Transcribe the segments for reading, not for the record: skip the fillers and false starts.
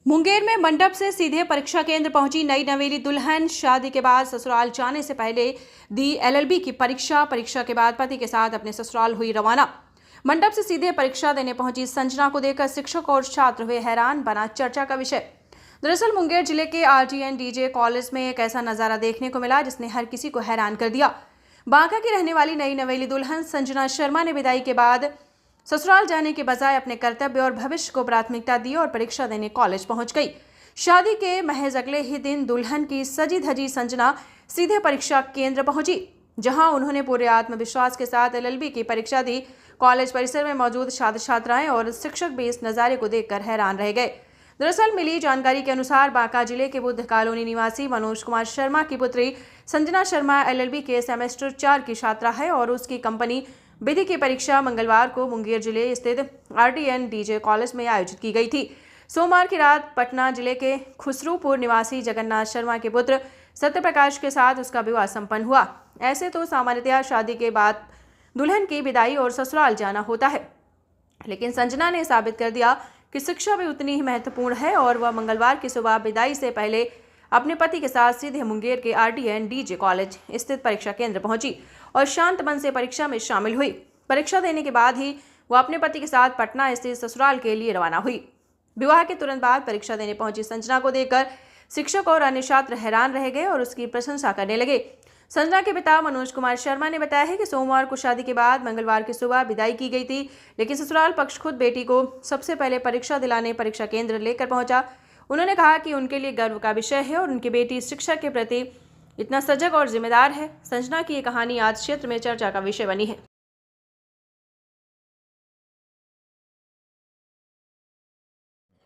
मुंगेर में मंडप से सीधे परीक्षा केंद्र पहुंची नई नवेली दुल्हन। शादी के बाद ससुराल जाने से पहले दी एलएलबी की परीक्षा के बाद पति के साथ अपने ससुराल हुई रवाना। मंडप से सीधे परीक्षा देने पहुंची संजना को देखकर शिक्षक और छात्र हुए हैरान, बना चर्चा का विषय। दरअसल मुंगेर जिले के RTN DJ कॉलेज में एक ऐसा नजारा देखने को मिला जिसने हर किसी को हैरान कर दिया। बांका की रहने वाली नई नवेली दुल्हन संजना शर्मा ने विदाई के बाद ससुराल जाने के बजाय अपने कर्तव्य और भविष्य को प्राथमिकता दी और परीक्षा देने कॉलेज पहुंच गई। शादी के महज अगले ही दिन दुल्हन की सजी धजी संजना सीधे परीक्षा केंद्र पहुंची, जहां उन्होंने पूरे आत्मविश्वास के साथ LLB की परीक्षा दी। कॉलेज परिसर में मौजूद छात्र छात्राएं और शिक्षक भी इस नज़ारे को देखकर हैरान रह गए। दरअसल मिली जानकारी के अनुसार बांका जिले के बुद्ध कॉलोनी निवासी मनोज कुमार शर्मा की पुत्री संजना शर्मा LLB के सेमेस्टर 4 की छात्रा है और उसकी कंपनी विधि की परीक्षा मंगलवार को मुंगेर जिले स्थित RTN DJ कॉलेज में आयोजित की गई थी। सोमवार की रात पटना जिले के खुसरूपुर निवासी जगन्नाथ शर्मा के पुत्र सत्यप्रकाश के साथ उसका विवाह संपन्न हुआ। ऐसे तो सामान्यतः शादी के बाद दुल्हन की विदाई और ससुराल जाना होता है, लेकिन संजना ने साबित कर दिया कि शिक्षा भी उतनी ही महत्वपूर्ण है और वह मंगलवार की सुबह विदाई से पहले अपने पति के साथ सीधे मुंगेर के RTN DJ कॉलेज स्थित परीक्षा केंद्र पहुंची और शांत मन से परीक्षा में शामिल हुई। परीक्षा देने के बाद ही वह अपने पति के साथ पटना स्थित ससुराल के लिए रवाना हुई। विवाह के तुरंत बाद परीक्षा देने पहुंची संजना को देखकर शिक्षक और अन्य छात्र हैरान रह गए और उसकी प्रशंसा करने लगे। संजना के पिता मनोज कुमार शर्मा ने बताया है कि सोमवार को शादी के बाद मंगलवार की सुबह विदाई की गई थी, लेकिन ससुराल पक्ष खुद बेटी को सबसे पहले परीक्षा दिलाने परीक्षा केंद्र लेकर पहुंचा। उन्होंने कहा कि उनके लिए गर्व का विषय है और उनकी बेटी शिक्षा के प्रति इतना सजग और जिम्मेदार है। संजना की ये कहानी आज क्षेत्र में चर्चा का विषय बनी है।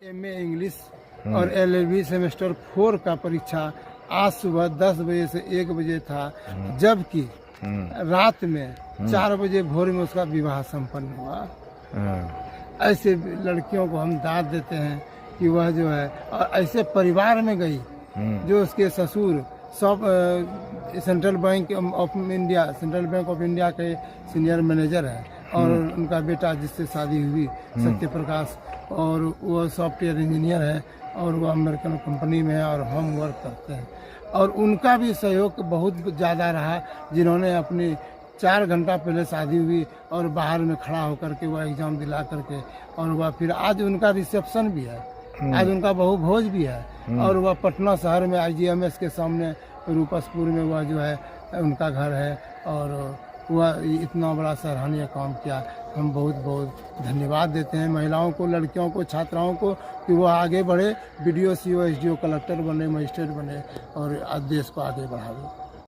MA इंग्लिश और LLB सेमेस्टर 4 का परीक्षा आज सुबह 10 बजे से 1 बजे था, जबकि रात में 4 बजे भोर में उसका विवाह संपन्न हुआ। ऐसे लड़कियों को हम दाद देते हैं कि वह जो है, और ऐसे परिवार में गई जो उसके ससुर सब सेंट्रल बैंक ऑफ इंडिया के सीनियर मैनेजर है और उनका बेटा जिससे शादी हुई सत्य प्रकाश, और वो सॉफ्टवेयर इंजीनियर है और वो अमेरिकन कंपनी में है और हम वर्क करते हैं। और उनका भी सहयोग बहुत ज़्यादा रहा, जिन्होंने अपनी 4 घंटा पहले शादी हुई और बाहर में खड़ा होकर के वह एग्ज़ाम दिला करके, और वह फिर आज उनका रिसेप्शन भी है, आज उनका बहु भोज भी है, और वह पटना शहर में IGMS के सामने रूपसपुर में वह जो है उनका घर है, और वह इतना बड़ा सराहनीय काम किया। हम बहुत बहुत धन्यवाद देते हैं महिलाओं को, लड़कियों को, छात्राओं को कि वह आगे बढ़े, BDO CO SDO कलेक्टर बने, मजिस्ट्रेट बने और देश को आगे बढ़ावे।